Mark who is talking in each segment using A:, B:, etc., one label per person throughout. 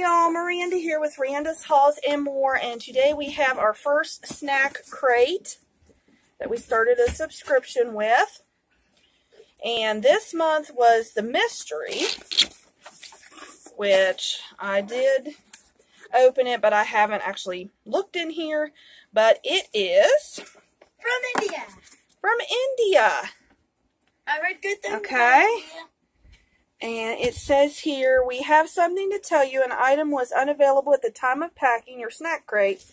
A: y'all, Miranda here with Miranda's Hauls and More, and today we have our first snack crate that we started a subscription with. And this month was the mystery, which I did open it, but I haven't actually looked in here. But it is
B: from India.
A: From India.
B: I read good things.
A: Okay. And it says here, we have something to tell you. An item was unavailable at the time of packing your snack crate.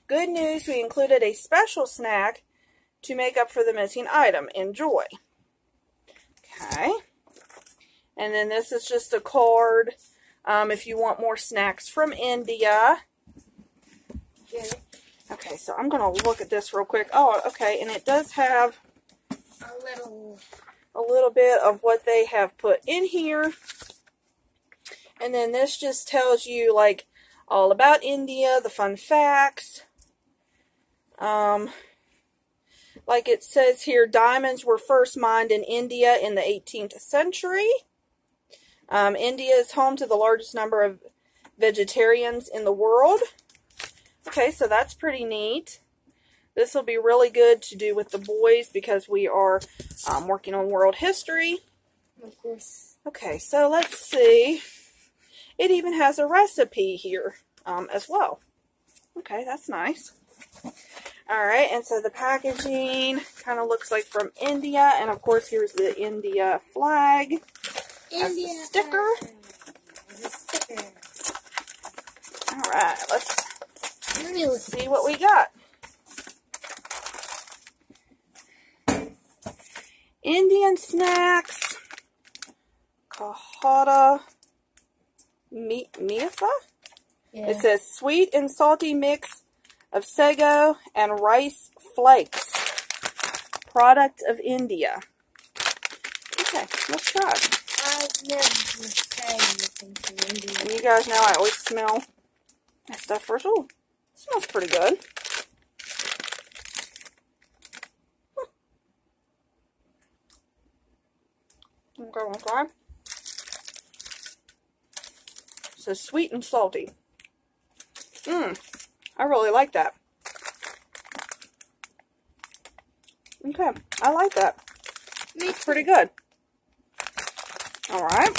A: Good news, we included a special snack to make up for the missing item. Enjoy. Okay. And then this is just a card if you want more snacks from India. Okay, so I'm going to look at this real quick. Oh, okay, and it does have a little bit of what they have put in here. And then this just tells you, like, all about India, the fun facts. Like it says here, diamonds were first mined in India in the 18th century. India is home to the largest number of vegetarians in the world. Okay, so that's pretty neat. This will be really good to do with the boys because we are working on world history.
B: Of course.
A: Okay, so let's see. It even has a recipe here as well. Okay, that's nice. Alright, and so the packaging kind of looks like from India. And of course, here's the India flag.
B: India
A: sticker. Alright, let's see what we got. Indian snacks. Kahata Miasa.
B: Yeah.
A: It says sweet and salty mix of sago and rice flakes. Product of India. Okay, let's try it.
B: I've never tried anything from India.
A: And you guys know I always smell that stuff first. Oh, it smells pretty good. Okay. So sweet and salty. I really like that. Okay, I like that. It's pretty good. Alright.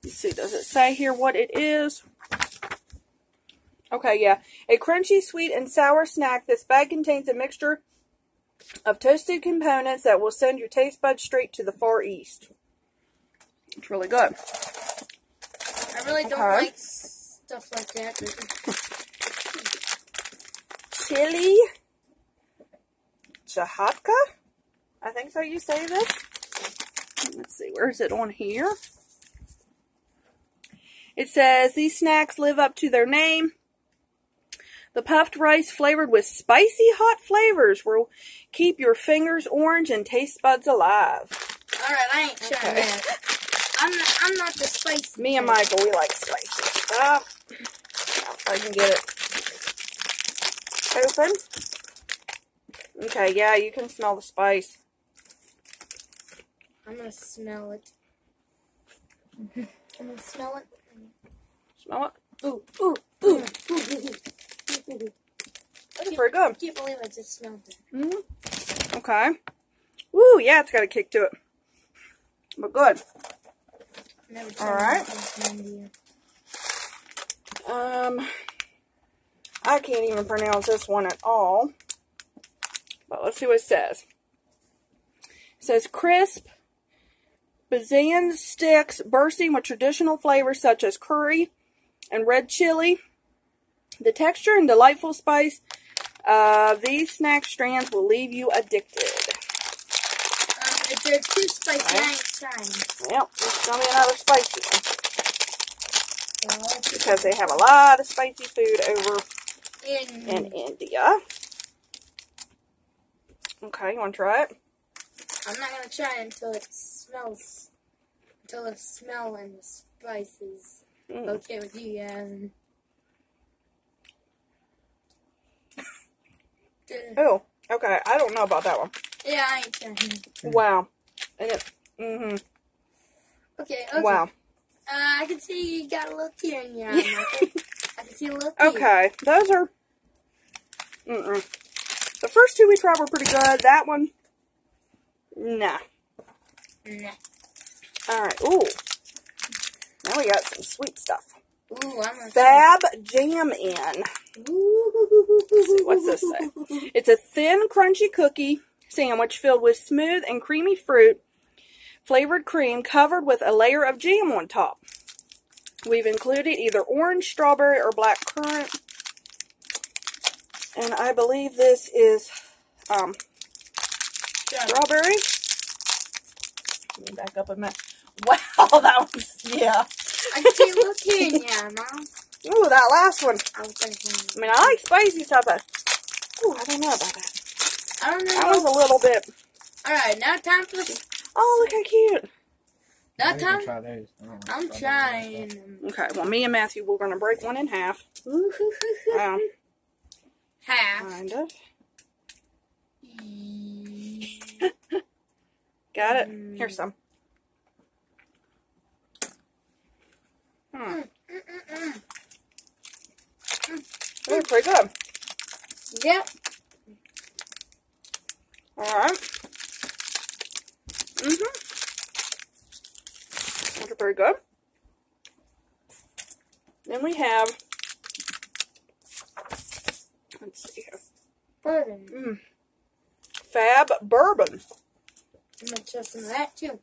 A: Let's see, does it say here what it is? Okay, yeah. A crunchy, sweet, and sour snack. This bag contains a mixture of toasted components that will send your taste buds straight to the Far East. It's really good.
B: I really don't like stuff like that.
A: Chili Chahatka? I think so you say this. Let's see, where is it on here? It says, these snacks live up to their name. The puffed rice flavored with spicy hot flavors will keep your fingers orange and taste buds alive.
B: Alright, I ain't trying that. I'm not the spicy.
A: Me and Michael, we like spicy stuff. If I can get it open. Okay, yeah, you can smell the spice.
B: I'm gonna smell it. I'm gonna smell it.
A: Smell it?
B: Ooh, ooh, ooh, ooh, ooh, ooh.
A: That's pretty good.
B: I can't believe I just smelled it.
A: Okay. Woo, yeah, it's got a kick to it. But good. Alright. I can't even pronounce this one at all. But let's see what it says. It says crisp Bazan sticks bursting with traditional flavors such as curry and red chili. The texture and delightful spice of these snack strands will leave you addicted.
B: If they're too spicy, I ain't trying.
A: Yep, it's going to be another spicy one. Because they have a lot of spicy food over in India. Okay, you want to try it?
B: I'm not going to try it until it smells, until the smell and the spice is okay with you guys.
A: Oh, okay. I don't know about that one.
B: Yeah, I ain't trying.
A: Wow. And it,
B: Okay, okay.
A: Wow.
B: I can see you got a little tear in your eye, Michael. I can see a little tear.
A: Okay, those are... The first two we tried were pretty good. That one, nah.
B: Nah.
A: Alright, ooh. Now we got some sweet stuff.
B: Ooh, I'm gonna
A: Fab Jam In.
B: Ooh.
A: What's this say? It's a thin, crunchy cookie sandwich filled with smooth and creamy fruit, flavored cream covered with a layer of jam on top. We've included either orange, strawberry, or black currant. And I believe this is strawberry. Let me back up a minute. Wow, that was, yeah.
B: I can see a little tear in your eye, Mom.
A: Ooh, that last one.
B: I was thinking.
A: I mean, I like spicy stuff, but ooh, I don't know about that.
B: I don't know.
A: That was a little bit.
B: Alright, now time for the...
A: Oh, look how cute.
B: Now time...
C: Try those.
B: I'm trying.
A: Okay, well, me and Matthew, we're going to break one in half.
B: Half.
A: Kind of. Got it? Here's some. They're pretty good.
B: Yep.
A: Alright. Those are pretty good. Then we have, let's see here.
B: Bourbon.
A: Fab Bourbon.
B: I'm going to try some of that, too.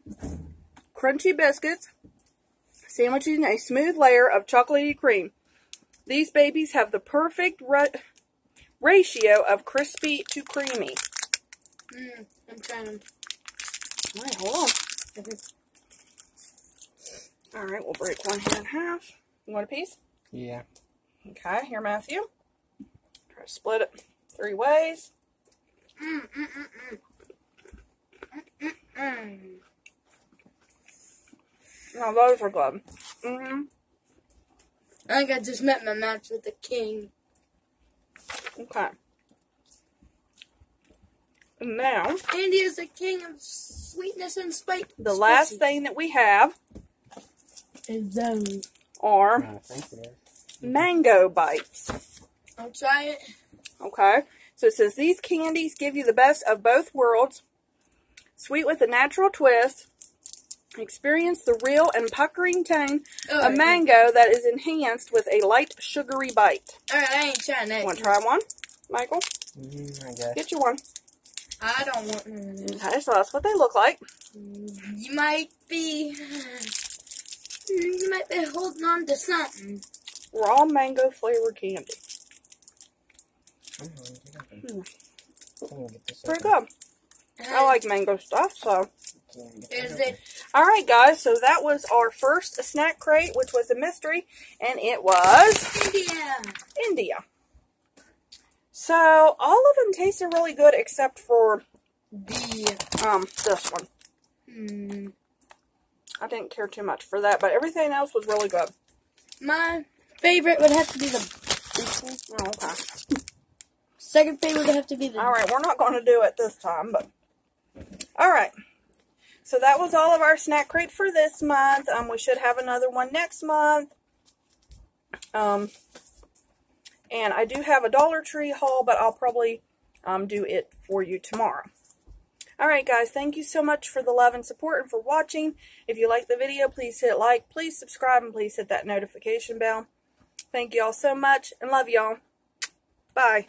A: Crunchy biscuits, sandwiching a smooth layer of chocolatey cream. These babies have the perfect ratio of crispy to creamy.
B: I'm trying them.
A: Alright, hold on. Alright, we'll break one here in half. You want a piece?
C: Yeah.
A: Okay, here, Matthew. Try to split it 3 ways. Oh, those are good.
B: I think I just met my match with the king.
A: Okay. And now,
B: Andy is the king of sweetness and spice.
A: the last thing that we have
B: is those.
A: are
C: I think it is.
A: mango bites.
B: I'll try it.
A: Okay. So it says, these candies give you the best of both worlds. Sweet with a natural twist. Experience the real and puckering tang of mango that is enhanced with a light sugary bite.
B: Alright, I ain't trying that.
A: Want to try one, Michael?
C: I guess.
A: Get you one.
B: I don't want none of those.
A: Okay, so that's what they look like.
B: You might be holding on to something.
A: Raw mango flavored candy. Pretty good. I like mango stuff, so.
B: Is it?
A: Alright, guys, so that was our first snack crate, which was a mystery, and it was India. So, all of them tasted really good except for this one. I didn't care too much for that, but everything else was really good.
B: My favorite would have to be the...
A: Oh, okay.
B: Second favorite would have to be the...
A: Alright, we're not going to do it this time, but... Alright. So that was all of our snack crate for this month. We should have another one next month. And I do have a Dollar Tree haul, but I'll probably do it for you tomorrow. Alright guys, thank you so much for the love and support and for watching. If you like the video, please hit like, please subscribe, and please hit that notification bell. Thank you all so much, and love y'all. Bye.